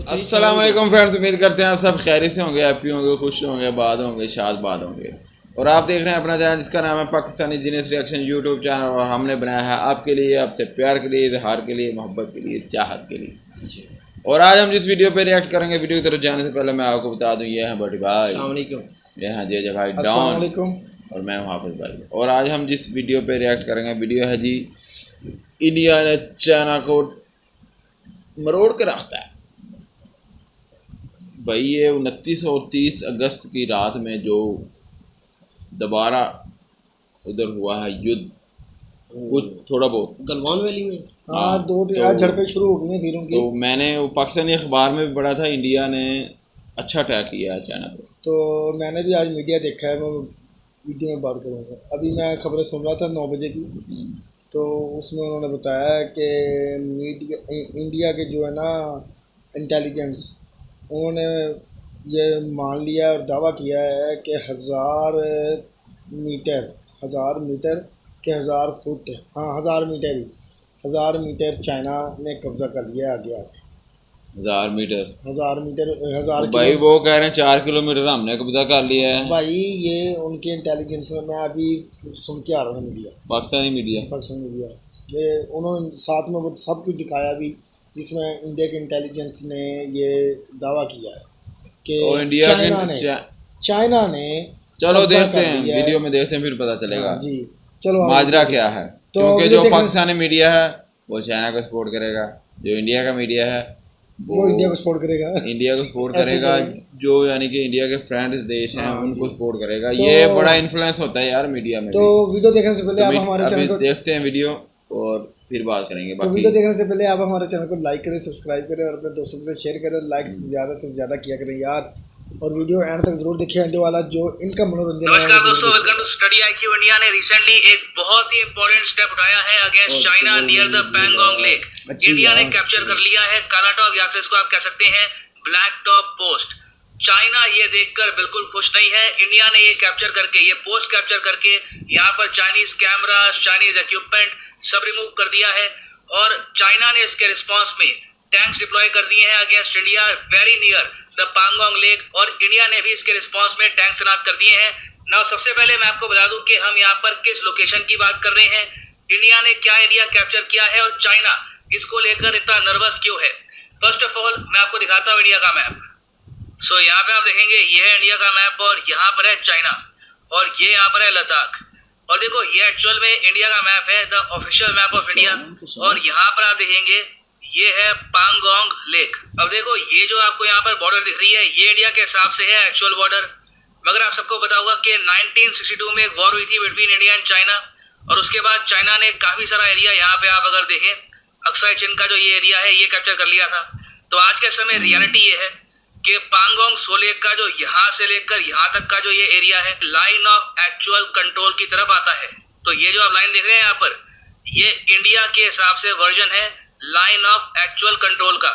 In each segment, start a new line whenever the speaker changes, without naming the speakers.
अस्सलाम वालेकुम फ्रेंड्स, उम्मीद करते हैं आप सब खैरियत से होंगे, हैप्पी होंगे, खुश होंगे, बाद होंगे, शाद होंगे। और आप देख रहे हैं अपना चैनल जिसका नाम है Pakistani genius reaction YouTube channel, और हमने बनाया है आपके लिए, आपसे प्यार के लिए, इजहार के लिए, मोहब्बत के लिए, चाहत के लिए। और आज हम जिस वीडियो पे रिएक्ट करेंगे, वीडियो की तरफ जाने से पहले मैं आपको बता दूं, ये है बड़ी भाई, ये है जे भाई डॉन, और मैं हूँ हाफिज भाई। और आज हम जिस वीडियो पे रिएक्ट करेंगे, वीडियो है जी इंडिया ने चाइना को मरोड़ के रखता है भाई। ये 29 और 30 अगस्त की रात में जो दोबारा उधर हुआ है युद्ध, कुछ थोड़ा बहुत
गलवान वैली में
दो
झड़पें शुरू हो गई हैं फिर उनकी।
तो मैंने वो पाकिस्तानी अखबार में भी पढ़ा था, इंडिया ने अच्छा अटैक किया है चाइना पर।
तो मैंने भी आज मीडिया देखा है, मैं वीडियो में बात करूँगा। अभी मैं खबरें सुन रहा था 9 बजे की, तो उसमें उन्होंने बताया कि इंडिया के जो है ना इंटेलिजेंस, उन्होंने ये मान लिया और दावा किया है कि 1000 मीटर के 1000 फुट, हाँ 1000 मीटर ही, 1000 मीटर चाइना ने कब्जा कर लिया आगे आके।
1000 मीटर
तो
भाई वो कह रहे हैं 4 किलोमीटर हमने कब्जा कर लिया है
भाई। ये उनके इंटेलिजेंस में मैं अभी सुन के आ रहा हूँ
पाकिस्तानी मीडिया
कि उन्होंने साथ में वो सब कुछ दिखाया भी, जिसमें इंडिया के इंटेलिजेंस ने ये दावा किया है कि चाइना ने
चलो देखते हैं वीडियो में, देखते हैं फिर पता चलेगा
जी। चलो
माजरा क्या है, क्योंकि जो पाकिस्तानी मीडिया है वो चाइना को सपोर्ट करेगा, जो इंडिया का मीडिया है
वो इंडिया को सपोर्ट करेगा,
जो यानी कि इंडिया के फ्रेंड्स देश हैं उनको सपोर्ट करेगा। ये बड़ा इन्फ्लुएंस होता है यार मीडिया में।
तो वीडियो देखने से पहले आप हमारे चैनल को
देखते हैं वीडियो और फिर बात करेंगे।
तो वीडियो देखने से पहले आप हमारे चैनल को लाइक करें, सब्सक्राइब करें और अपने दोस्तों के साथ शेयर करें। लाइक से ज़्यादा किया करें यार, और वीडियो एंड तक जरूर देखिए, एंड वाला जो इनका मनोरंजन।
नमस्कार दोस्तों, welcome to Study IQ. India ने रिसेंटली एक बहुत ही इंपॉर्टेंट स्टेप उठाया है against China near the Pangong Lake. India ने कैप्चर कर लिया है काला टॉप, या फिर इसको आप कह सकते हैं ब्लैक टॉप पोस्ट। चाइना ये देखकर बिल्कुल खुश नहीं है। इंडिया ने ये कैप्चर करके, ये पोस्ट कैप्चर करके यहाँ पर चाइनीज कैमरा, चाइनीज इक्विपमेंट सब रिमूव कर दिया है। और चाइना ने इसके रिस्पॉन्स में टैंक्स डिप्लॉय कर दिए हैं against India very near the Pangong lake, और इंडिया ने भी इसके रिस्पॉन्स में टैंक्स तैनात कर दिए हैं। नाउ सबसे पहले मैं आपको बता दूं कि हम यहाँ पर किस लोकेशन की बात कर रहे हैं, इंडिया ने क्या एरिया कैप्चर किया है और चाइना इसको लेकर इतना नर्वस क्यों है। फर्स्ट ऑफ ऑल मैं आपको दिखाता हूँ इंडिया का मैप। सो यहाँ पे आप देखेंगे ये है इंडिया का मैप, और यहाँ पर है चाइना, और ये यहाँ पर है लद्दाख। और देखो ये एक्चुअल में इंडिया का मैप है, the official map of India. और यहाँ पर आप देखेंगे ये है पैंगोंग लेक। अब देखो ये जो आपको यहाँ पर बॉर्डर दिख रही है, ये इंडिया के हिसाब से है एक्चुअल बॉर्डर। मगर आप सबको पता होगा कि 1962 में एक वॉर हुई थी बिटवीन इंडिया एंड चाइना, और उसके बाद चाइना ने काफी सारा एरिया, यहाँ पे आप अगर देखें अक्साई चिन का जो ये एरिया है ये कैप्चर कर लिया था। तो आज के समय रियलिटी ये है कि पैंगोंग सो लेक का जो यहाँ से लेकर यहाँ तक का जो ये एरिया है, लाइन ऑफ एक्चुअल कंट्रोल की तरफ आता है। तो ये जो आप लाइन देख रहे हैं यहाँ पर, ये इंडिया के हिसाब से वर्जन है लाइन ऑफ एक्चुअल कंट्रोल का।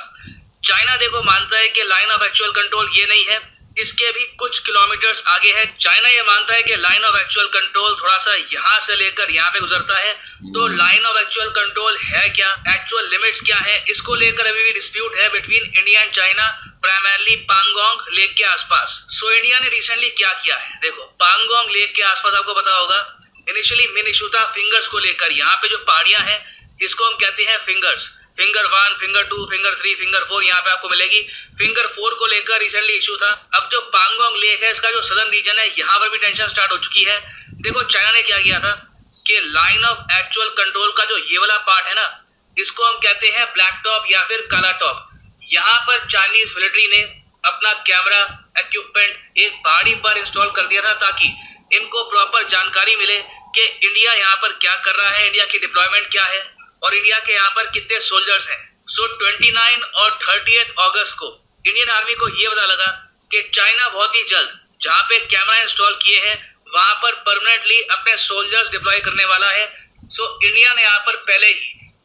चाइना देखो मानता है कि लाइन ऑफ एक्चुअल कंट्रोल ये नहीं है, इसके भी कुछ किलोमीटर्स आगे है। चाइना ये मानता है कि लाइन ऑफ एक्चुअल कंट्रोल थोड़ा सा यहाँ से लेकर यहाँ पे गुजरता है। तो लाइन ऑफ एक्चुअल कंट्रोल है क्या, एक्चुअल लिमिट्स क्या है, इसको लेकर अभी भी डिस्प्यूट है between India and China, primarily Pangong lake के आसपास। सो इंडिया ने रिसेंटली क्या किया है, देखो पैंगोंग लेक के आसपास आपको पता होगा इनिशियली मेन इशू था फिंगर्स को लेकर। यहाँ पे जो पहाड़ियां हैं इसको हम कहते हैं fingers, finger 1, finger 2, finger 3, finger 4 यहाँ पे आपको मिलेगी। फिंगर 4 को लेकर रिसेंटली इशू था। अब जो पैंगोंग लेक है इसका जो सदर्न रीजन है, यहाँ पर भी टेंशन स्टार्ट हो चुकी है। देखो चाइना ने क्या किया था कि लाइन ऑफ एक्चुअल कंट्रोल का जो ये वाला पार्ट है ना, इसको हम कहते हैं ब्लैक टॉप या फिर काला टॉप। यहाँ पर चाइनीज मिलिट्री ने अपना कैमरा इक्विपमेंट एक पहाड़ी पर इंस्टॉल कर दिया था, ताकि इनको प्रॉपर जानकारी मिले कि इंडिया यहाँ पर क्या कर रहा है, इंडिया की डिप्लॉयमेंट क्या है और इंडिया के यहाँ पर कितने सोल्जर्स हैं। सो 29 और 30 अगस्त को इंडियन आर्मी को ये पता लगा कि चाइना बहुत ही जल्द जहाँ पे कैमरा इंस्टॉल किए हैं वहां पर परमानेंटली अपने सोल्जर्स डिप्लॉय करने वाला है। सो इंडिया ने यहाँ पर पहले ही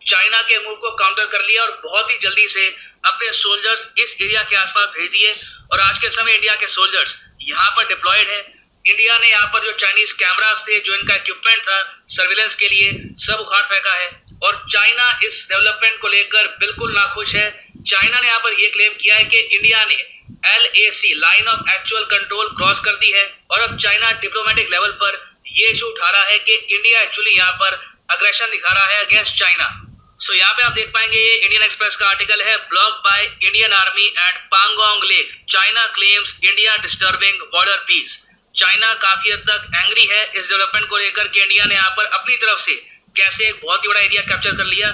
चाइना के मूव को काउंटर कर लिया और बहुत ही जल्दी से अपने सोल्जर्स इस एरिया के आसपास भेज दिए, और आज के समय इंडिया के सोल्जर्स यहाँ पर डिप्लॉयड है। इंडिया ने यहाँ पर जो चाइनीज कैमरास थे, जो इनका इक्विपमेंट था सर्विलेंस के लिए, सब उखाड़ फेंका है। और चाइना इस डेवलपमेंट को लेकर बिल्कुल नाखुश है। चाइना ने यहाँ पर यह क्लेम किया है कि इंडिया ने LAC line of actual control cross कर दी है और अब चाइना डिप्लोमेटिक लेवल पर यह इशू उठा रहा है कि इंडिया एक्चुअली यहाँ पर अग्रेशन दिखा रहा है अगेंस्ट चाइना। सो यहाँ पे आप देख पाएंगे ये इंडियन एक्सप्रेस का आर्टिकल है, block by Indian Army at Pangong Lake, China claims India disturbing border peace. China काफी हद तक एंग्री है इस डेवलपमेंट को लेकर कि इंडिया ने यहाँ पर अपनी तरफ से कैसे एक बहुत ही बड़ा एरिया कैप्चर कर लिया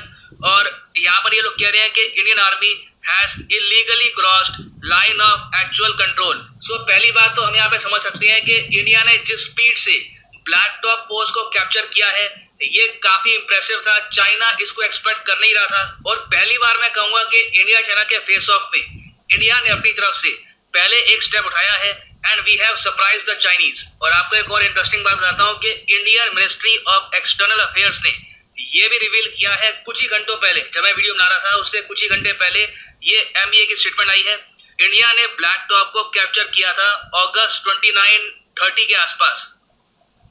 और यहाँ पर ये लोग कह रहे हैं कि Indian army has illegally crossed line of actual control. So पहली बात तो हम यहाँ पे समझ सकते हैं कि इंडिया ने जिस स्पीड से ब्लैक टॉप पोस्ट को कैप्चर किया है ये काफी इंप्रेसिव था। चाइना इसको एक्सपेक्ट कर नहीं रहा था और पहली बार मैं कहूंगा कि इंडिया चाइना के फेस ऑफ में इंडिया ने अपनी तरफ से पहले एक स्टेप उठाया है and we have surprised the Chinese. और आपको एक और इंटरेस्टिंग बात बताता हूं कि Indian Ministry of External Affairs ने ये भी रिवील किया है कुछ ही घंटों पहले, जब मैं वीडियो बना रहा था उससे कुछ ही घंटे पहले ये MEA की स्टेटमेंट आई है। इंडिया ने ब्लैक टॉप को कैप्चर किया था अगस्त 29-30 के आसपास।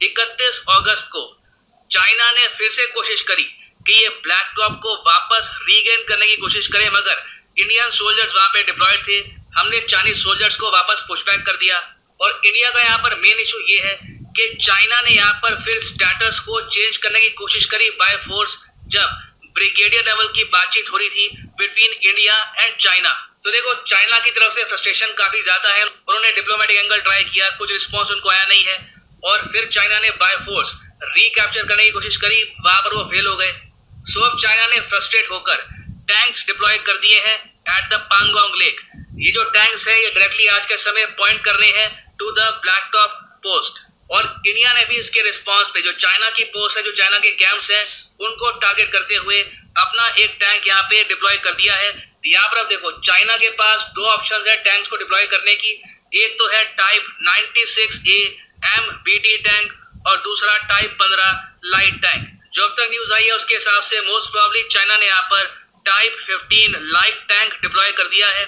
31 अगस्त को चाइना ने फिर से कोशिश करी कि ये ब्लैक टॉप को वापस रीगेन करने की कोशिश करे, मगर इंडियन सोल्जर्स वहां पे डिप्लॉयड थे। हमने चाइनीज सोल्जर्स को वापस पुशबैक कर दिया और इंडिया का यहाँ पर मेन इशू ये है कि चाइना ने यहाँ पर फिर स्टेटस को चेंज करने की कोशिश करी बाय फोर्स जब ब्रिगेडियर लेवल की बातचीत हो रही थी बिटवीन इंडिया एंड चाइना। तो देखो चाइना की तरफ से फ्रस्ट्रेशन काफी ज्यादा है, उन्होंने डिप्लोमेटिक एंगल ट्राई किया, कुछ रिस्पॉन्स उनको आया नहीं है और फिर चाइना ने बाय फोर्स रिकैप्चर करने की कोशिश करी, वहां पर वो फेल हो गए। सो अब चाइना ने फ्रस्ट्रेट होकर टैंक्स डिप्लॉय कर दिए हैं एट द पांगोंग लेक। ये जो टैंक्स है ये डायरेक्टली आज के समय पॉइंट कर रहे हैं to the Black Top post और इंडिया ने भी इसके रिस्पांस पे जो चाइना की पोस्ट है, जो चाइना के कैंप्स है, उनको टारगेट करते हुए अपना एक टैंक यहाँ पे डिप्लॉय कर दिया है। यहाँ पर अब देखो चाइना के पास दो ऑप्शन है टैंक्स को डिप्लॉय करने की, एक तो है टाइप 96A MBT टैंक और दूसरा टाइप 15 लाइट टैंक। जो अब तक न्यूज आई है उसके हिसाब से मोस्ट प्रोबेबली चाइना ने यहाँ पर टाइप 15 लाइट टैंक डिप्लॉय कर दिया है।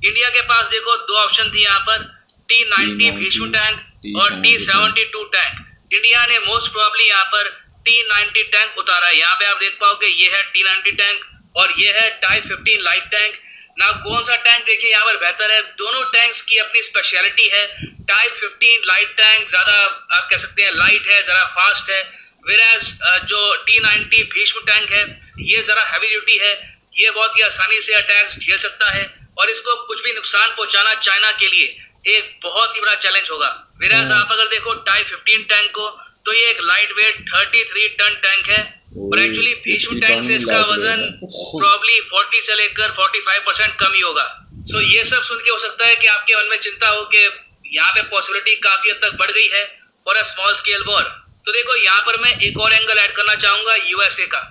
इंडिया के पास देखो दो ऑप्शन थी यहाँ पर, T90 भीष्म टैंक और T72 टैंक। इंडिया ने मोस्ट प्रोबेबली यहाँ पर T90 टैंक उतारा है। यहाँ पे आप देख पाओगे ये है T90 टैंक और ये है टाइप 15 लाइट टैंक। ना कौन सा टैंक देखिए यहाँ पर बेहतर है, दोनों टैंक्स की अपनी स्पेशलिटी है। टाइप 15 लाइट टैंक ज्यादा आप कह सकते हैं लाइट है, जरा फास्ट है, वेराज जो T90 भीष्म टैंक है ये जरा हैवी ड्यूटी है, ये बहुत ही आसानी से अटैक्स झेल सकता है और इसको कुछ भी नुकसान पहुंचाना चाइना के लिए एक बहुत ही बड़ा चैलेंज होगा। वेराज आप अगर देखो टाइप 15 टैंक को तो ये एक लाइट वेट 33 टन टैंक है और एक्चुअली भीष्म टैंक से इसका वजन प्रॉब्ली 40 से लेकर 45% कम ही होगा। सो ये सब सुन के हो सकता है कि आपके मन में चिंता हो कि यहाँ पे पॉसिबिलिटी काफी हद तक बढ़ गई है for a small scale war. तो देखो यहाँ पर मैं एक और एंगल ऐड करना चाहूंगा USA का।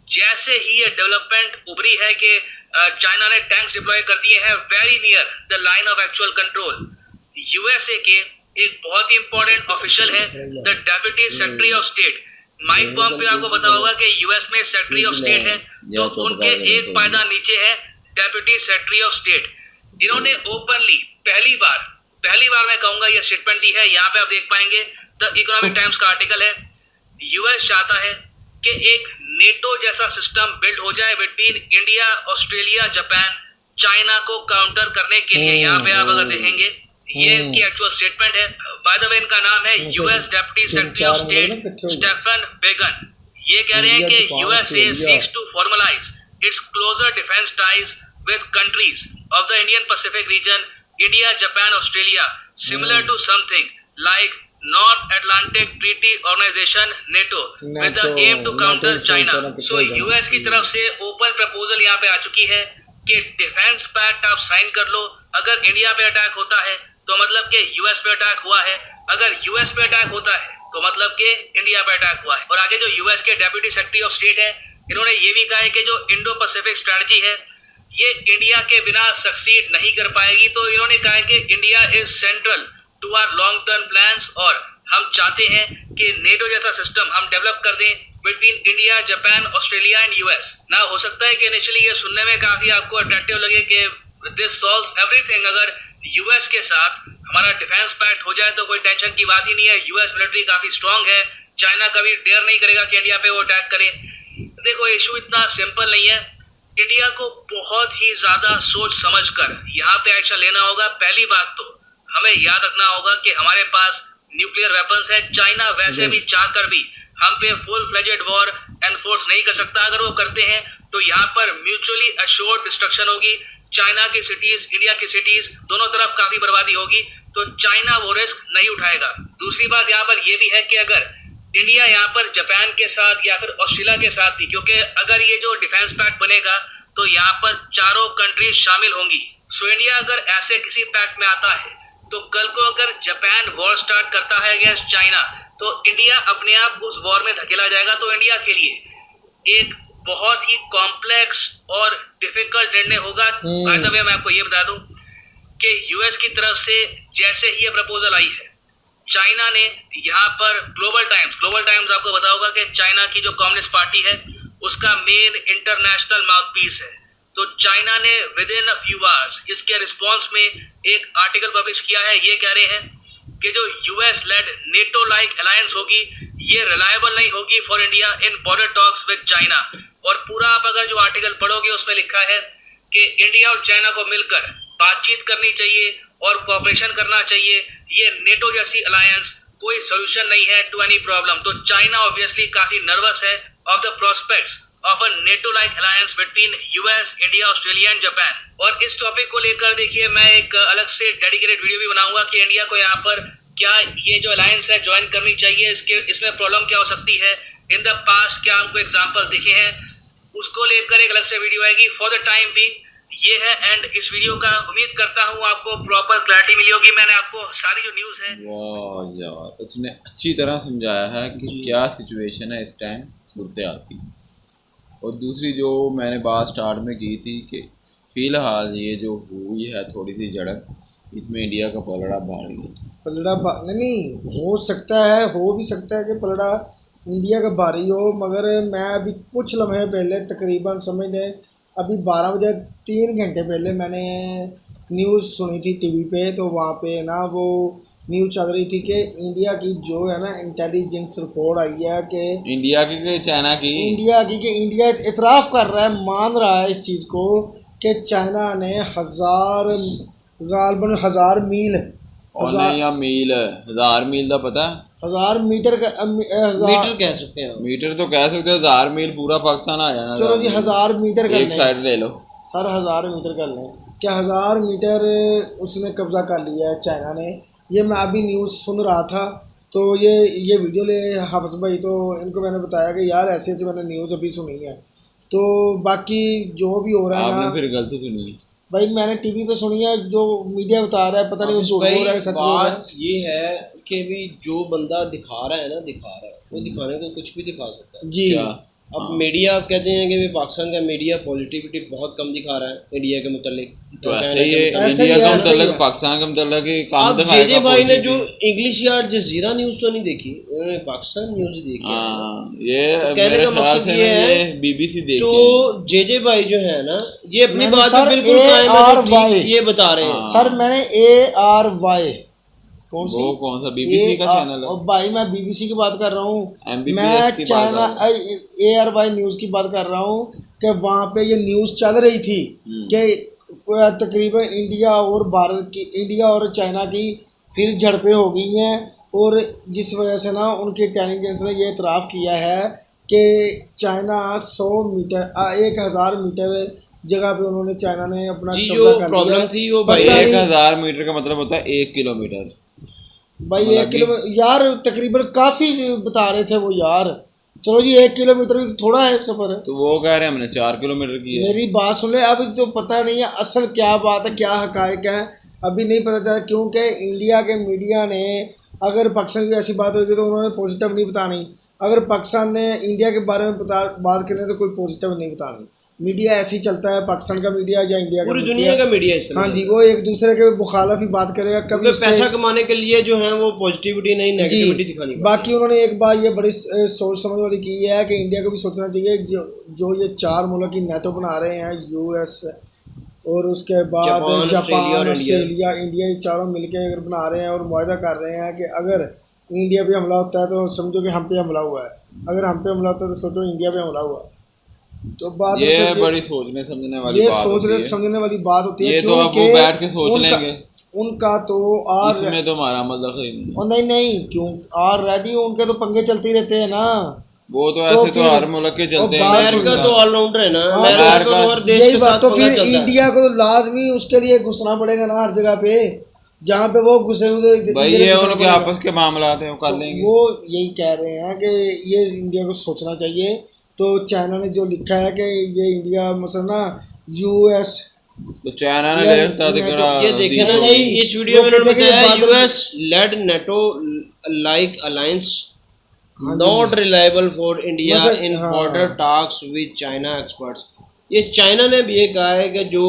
जैसे ही ये डेवलपमेंट उभरी है कि चाइना ने टैंक्स डिप्लॉय कर दिए हैं very near the line of actual control, USA के एक बहुत ही इंपॉर्टेंट ऑफिशियल है the deputy Secretary of state Mike Pompeo. आपको पता होगा कि US में सेक्रेटरी ऑफ स्टेट है तो उनके एक पायदान नीचे है डेप्यूटी सेक्रेटरी ऑफ स्टेट। इन्होंने ओपनली पहली बार मैं कहूंगा ये स्टेटमेंट दी है। यहाँ पे आप देख पाएंगे द इकोनॉमिक टाइम्स का आर्टिकल है, US चाहता है कि एक नेटो जैसा सिस्टम बिल्ड हो जाए between India, Australia, Japan, China को काउंटर करने के लिए। यहाँ पे आप अगर देखेंगे ये इनकी एक्चुअल स्टेटमेंट है। बाय द वे इनका नाम है US Deputy Secretary of State Stephen Biegun. ये कह रहे हैं कि USA seeks to formalize its closer defense ties with countries of the Indian Pacific region, India, Japan, Australia, similar to something like North Atlantic Treaty Organization NATO with the aim to counter China। So US की तरफ से open proposal यहाँ पे आ चुकी है कि defence pact आप sign कर लो। अगर इंडिया पे अटैक होता है तो मतलब कि US पे अटैक हुआ है, अगर US पे अटैक होता है तो मतलब कि इंडिया पे अटैक हुआ है। और आगे जो US के डेप्यूटी सेक्रेटरी ऑफ स्टेट है इन्होंने ये भी कहा है कि जो इंडो पैसिफिक स्ट्रेटजी है ये इंडिया के बिना सक्सीड नहीं कर पाएगी। तो इन्होंने कहा है कि India is central to our long term plans और हम चाहते हैं कि नेटो जैसा सिस्टम हम डेवलप कर दें between India, Japan, Australia and US। ना हो सकता है कि इनिशियली ये सुनने में काफी आपको अट्रैक्टिव लगे कि दिस सॉल्व्स एवरीथिंग, अगर US के साथ हमारा डिफेंस पैक्ट हो जाए तो कोई टेंशन की बात ही नहीं है। US मिलिट्री काफी स्ट्रांग है, चाइना कभी डेयर नहीं करेगा कि इंडिया पे वो अटैक करे। देखो इशू इतना सिंपल नहीं है। इंडिया को बहुत ही ज्यादा सोच समझकर यहाँ पे एक्शन लेना होगा। पहली बात तो हमें याद रखना होगा कि हमारे पास न्यूक्लियर वेपन्स है। चाइना वैसे भी चाहकर भी हम पे फुल फ्लेजेड वॉर एनफोर्स नहीं कर सकता। अगर वो करते हैं तो यहाँ पर म्यूचुअली अश्योर्ड डिस्ट्रक्शन होगी। चाइना की सिटीज, इंडिया की सिटीज, दोनों तरफ काफी बर्बादी होगी, तो चाइना वो रिस्क नहीं उठाएगा। दूसरी बात यहाँ पर यह भी है कि अगर इंडिया यहाँ पर जापान के साथ या फिर ऑस्ट्रेलिया के साथ भी, क्योंकि अगर ये जो डिफेंस पैक्ट बनेगा तो यहाँ पर चारों कंट्रीज शामिल होंगी। सो इंडिया अगर ऐसे किसी पैक्ट में आता है तो कल को अगर जापान वॉर स्टार्ट करता है अगेंस्ट चाइना तो इंडिया अपने आप उस वॉर में धकेला जाएगा। तो इंडिया के लिए एक बहुत ही कॉम्प्लेक्स और डिफिकल्ट निर्णय होगा। बाय द वे मैं आपको ये बता दूं कि यूएस की तरफ से जैसे ही ये प्रपोजल आई है, चाइना ने यहाँ पर ग्लोबल टाइम्स आपको बताया होगा कि चाइना की जो कम्युनिस्ट पार्टी है उसका मेन इंटरनेशनल माउथपीस है। तो चाइना ने with in a few hours इसके रिस्पॉन्स में एक आर्टिकल पब्लिश किया है। ये कह रहे हैं कि जो US led NATO like alliance होगी ये रिलायबल नहीं होगी for India in border talks with China. और पूरा आप अगर जो आर्टिकल पढ़ोगे उसमें लिखा है कि इंडिया और चाइना को मिलकर बातचीत करनी चाहिए और कोऑपरेशन करना चाहिए। ये नेटो जैसी अलायंस कोई सोल्यूशन नहीं है टू एनी प्रॉब्लम। तो चाइना ऑब्वियसली काफी नर्वस है of the prospects of a NATO like alliance between US, India, Australia and Japan. और इस टॉपिक को लेकर देखिए मैं एक अलग से डेडिकेटेड वीडियो भी बनाऊंगा कि इंडिया को यहाँ पर क्या ये जो अलायंस है ज्वाइन करनी चाहिए, इसमें प्रॉब्लम क्या हो सकती है, इन द पास्ट क्या हमको एग्जांपल दिखे हैं, उसको लेकर एक अलग से वीडियो आएगी। फॉर द टाइम बीइंग ये है एंड इस वीडियो का उम्मीद करता हूँ आपको प्रॉपर क्लैरिटी मिली होगी। मैंने आपको सारी जो न्यूज़ है
वाह यार, उसने अच्छी तरह समझाया है कि क्या सिचुएशन है इस टाइम सूरत हाल की। और दूसरी जो मैंने बात स्टार्ट में की थी कि फ़िलहाल ये जो हुई है थोड़ी सी झड़प, इसमें इंडिया का पलड़ा
नहीं हो सकता है, हो भी सकता है कि पलड़ा इंडिया का भारी हो। मगर मैं अभी कुछ लम्हे पहले तकरीबन समझ लें अभी 12 बजे 3 घंटे पहले मैंने न्यूज़ सुनी थी टीवी पे। तो वहाँ पे ना वो न्यूज़ चल रही थी कि इंडिया की जो है ना इंटेलिजेंस रिपोर्ट आई है कि
इंडिया की कि चाइना की,
इंडिया की कि इंडिया इतराफ़ कर रहा है, मान रहा है इस चीज़ को कि चाइना ने गालबन 1000 मील
और नहीं या मील 1000 मील का पता है,
1000 मीटर का
मीटर कह सकते हैं,
मीटर तो कह सकते हो, 1000 मील पूरा पाकिस्तान आ जाना।
चलो जी 1000 मीटर कर
एक साइड ले लो
सर, 1000 मीटर कर लें क्या, 1000 मीटर उसने कब्जा कर लिया है चाइना ने। ये मैं अभी न्यूज़ सुन रहा था तो ये वीडियो ले हाफिज़ भाई, तो इनको मैंने बताया कि यार ऐसे ऐसे मैंने न्यूज़ अभी सुनी है। तो बाकी जो भी हो रहा है
आपने
ना
फिर गलती सुनी
भाई, मैंने टीवी पे सुनी है, जो मीडिया बता रहा है पता नहीं झूठ बोल रहा है सच बोल रहा है।
बात ये है कि भी जो बंदा दिखा रहा है ना, वो दिखाने को कुछ भी दिखा सकता है
जी।
अब मीडिया आप कहते हैं कि भी पाकिस्तान का मीडिया पॉजिटिविटी बहुत कम दिखा रहा है इंडिया के मुतालिक,
तो ऐसे ही इंडिया का मुतालिक पाकिस्तान का मुतालिक काम दिखाएगा।
जे भाई ने जो इंग्लिश या जजीरा न्यूज़ तो नहीं देखी, उन्होंने पाकिस्तान न्यूज़ देखी।
ये
कहने का मकसद ये है
बीबीसी देखी।
तो जे भाई जो है ना ये अपनी बात में बिल्कुल ये बता रहे हैं।
सर मैंने ARY कौन
सा बीबीसी का चैनल है?
और भाई मैं बीबीसी की बात कर रहा हूँ, मैं चाइना ARY न्यूज़ की बात कर रहा हूँ कि वहाँ पे ये न्यूज़ चल रही थी कि तकरीबन इंडिया और चाइना की फिर झड़पें हो गई हैं। और जिस वजह से ना उनके इंटेलिजेंस ने ये इतराफ़ किया है कि चाइना 1000 मीटर जगह पे उन्होंने चाइना ने अपना
कब्जा कर लिया थी। वो भाई
1000 मीटर का मतलब होता है 1 किलोमीटर
भाई, 1 किलोमीटर यार तकरीबन काफ़ी बता रहे थे वो यार। चलो जी 1 किलोमीटर भी थोड़ा है सफ़र है,
तो वो कह रहे हैं हमने 4 किलोमीटर की है।
मेरी बात सुन ले, अभी तो पता नहीं है असल क्या बात है, क्या हकायक है अभी नहीं पता चला। क्योंकि इंडिया के मीडिया ने अगर पाकिस्तान की ऐसी बात होगी तो उन्होंने पॉजिटिव नहीं बतानी, अगर पाकिस्तान ने इंडिया के बारे में बात करें तो कोई पॉजिटिव नहीं बतानी। मीडिया ऐसे ही चलता है, पाकिस्तान का मीडिया या इंडिया का,
पूरी दुनिया का मीडिया।
हाँ जी, वो एक दूसरे के मुखालफ ही बात करेगा, कभी
पैसा कमाने के लिए जो है वो पॉजिटिविटी नहीं नेगेटिविटी दिखानी।
बाकी उन्होंने एक बात ये बड़ी सोच समझ वाली की है कि इंडिया को भी सोचना चाहिए जो ये 4 मुल्क की नेटो बना रहे हैं, US और उसके बाद जापान, ऑस्ट्रेलिया, इंडिया, ये चारों मिलकर अगर बना रहे हैं और मुआहदा कर रहे हैं कि अगर इंडिया पे हमला होता है तो समझो कि हम पे हमला हुआ है, अगर हम पे हमला होता है तो सोचो इंडिया पे हमला हुआ है। तो बात
ये
दरअसल
बड़ी सोचने समझने वाली
ये
बात
सोचने
होती है।
समझने वाली बात होती है,
ये तो अब वो
क्योंकि
बैठ के सोच लेंगे,
उनका तो आज
इसमें तो हमारा अमल दखल ही नहीं।
और नहीं क्यों ऑलरेडी उनके तो पंगे चलते ही रहते हैं ना।
वो तो
तो
ऐसे तो
फिर-
हर मुल्क के चलते हैं।
बात
अमेरिका
सुनना।
तो ऑलराउंडर है ना,
हाँ,
अमेरिका तो
अमेरिका-
हर देश
यही
के
बात,
साथ
तो
पंगा
फिर
चलता है।
इंडिया को लाजमी उसके लिए घुसना पड़ेगा ना हर जगह पे, जहाँ पे वो घुसे हुए
भाई ये उनके आपस के मामलात हैं, वो कर लेंगे।
वो यही कह रहे हैं कि ये इंडिया को सोचना चाहिए। तो चाइना ने जो लिखा है कि ये इंडिया मतलब ना यूएस
तो चाइना ने
यार,
लेता
ये देखे ना
नहीं,
जी, इस वीडियो
वो
में उन्होंने
कहते हैं कि
बताया
ये
US led NATO like alliance
हाँ जी।
नॉट रिलायबल फॉर इंडिया
मतलब,
इन
हाँ।
Border talks with China experts. ये चाइना ने भी ये कहा है कि जो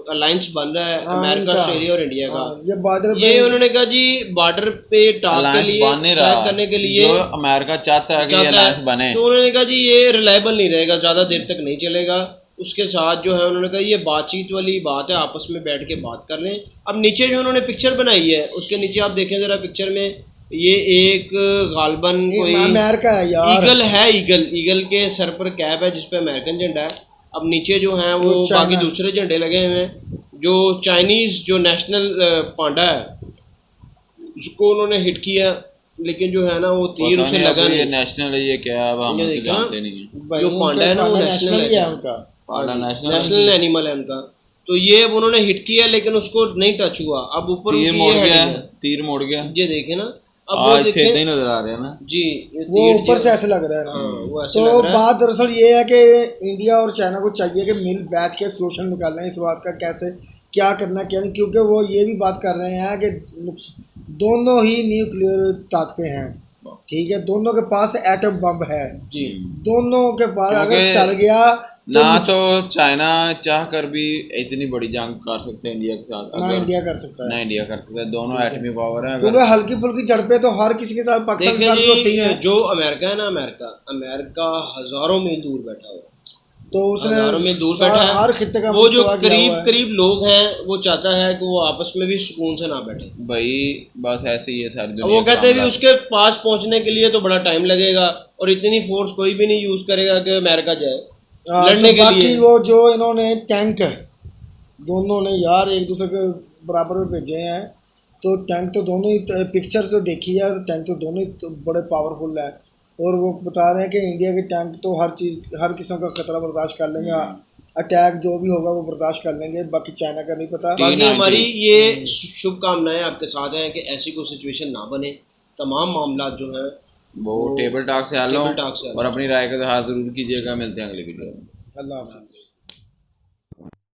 अलायंस बन रहा है
हाँ,
अमेरिका,
इनका।
ऑस्ट्रेलिया और इंडिया का,
हाँ, ये बॉर्डर
ये उन्होंने कहा जी बॉर्डर पे टॉक के
अलायंस
लिए
बन नहीं
ट्रैक
रहा,
करने के लिए
जो अमेरिका चाहता है कि ये
चाहता है।
अलायंस बने।
तो उन्होंने कहा जी ये रिलायबल नहीं रहेगा, ज़्यादा देर तक नहीं चलेगा। उसके साथ जो है उन्होंने कहा ये बातचीत वाली बात है, आपस में बैठ के बात कर लें। अब नीचे जो उन्होंने पिक्चर बनाई है उसके नीचे आप देखें ज़रा पिक्चर में, ये एक गालबन कोई
अमेरिका है यार,
ईगल है, ईगल के सर पर कैप है जिसपे अमेरिकन झंडा है। अब नीचे जो है वो
चाइना।
बाकी दूसरे झंडे लगे हुए हैं। जो चाइनीज़ जो नेशनल पांडा है उसको उन्होंने हिट किया, लेकिन जो है ना वो तीर
पता
उसे
नहीं
लगा
अब ये
नहीं।
नेशनल है ये क्या है, अब हम
ये
तो
देखा?
जानते नहीं हैं।
भाई,
जो
उनका
पांडा है ना वो
पांडा
नेशनल
ही है
है
उनका।
पांडा नेशनल
नेशनल एनिमल है उनका। तो ये अब उन्होंने हिट किया लेकिन उसको नहीं टच हुआ। अब ऊपर
तीर
उनकी
मोड़
ये
गया,
heading है।
तीर मोड़ गया।
ये देखे ना, अब वो
आज
देखे
छेद नहीं नजर आ रहे हैं ना
जी, ये
वो
तीर
ऊपर
जो-
से ऐसे लग रहा है ना।
हाँ, वो ऐसे
तो
लग रहा है।
बात दरअसल ये है कि इंडिया और चाइना को चाहिए कि मिल बैठ के सोल्यूशन निकालना है इस बात का, कैसे क्या करना क्या नहीं, क्योंकि वो ये भी बात कर रहे हैं कि दोनों ही न्यूक्लियर ताकतें हैं, ठीक है, दोनों के पास एटम बम है
जी,
दोनों के पास। अगर
क्योंकि
चल गया
ना तो चाइना चाह कर भी इतनी बड़ी जंग कर सकते हैं इंडिया के साथ,
ना
अगर
इंडिया कर सकता
ना
है,
इंडिया कर सकता है। दोनों एटमी पावर है।
क्योंकि
अगर
हल्की फुल्की झड़पें तो हर किसी के साथ पाकिस्तान के
देखें
साथ भी होती
जी,
हैं।
जो अमेरिका है ना, अमेरिका हजारों मील दूर बैठा हुआ है,
तो उसने
हजारों मील दूर बैठा है।
हर खित्ते का
वो जो
मुस्तवा किया
करीब
हुआ है।
करीब लोग हैं वो चाहता है कि वो आपस में भी सुकून से ना बैठे।
भाई बस ऐसे ही है सारी
अब
दुनिया
वो
का
कहते हैं भी
मामला।
उसके पास पहुंचने के लिए तो बड़ा टाइम लगेगा और इतनी फोर्स कोई भी नहीं यूज करेगा कि अमेरिका जाए लड़ने
तो
के
बाकी
लिए।
वो जो इन्होंने टैंक दोनों ने यार एक दूसरे के बराबर में भेजे हैं, तो टैंक तो दोनों ही पिक्चर तो देखी है, तो टैंक तो दोनों ही तो बड़े पावरफुल है। और वो बता रहे हैं कि इंडिया के टैंक तो हर चीज़ हर किस्म का खतरा बर्दाश्त कर लेंगे, अटैक जो भी होगा वो बर्दाश्त कर लेंगे। बाकी चाइना का नहीं पता।
बाकी हमारी ये शुभकामनाएं आपके साथ हैं कि ऐसी कोई सिचुएशन ना बने। तमाम मामला जो हैं
वो टेबल टॉक से हल हो
टेबल टॉक से हल
और अपनी राय का इज़हार जरूर कीजिएगा। मिलते हैं अगले वीडियो में।
अल्लाह हाफ़िज़।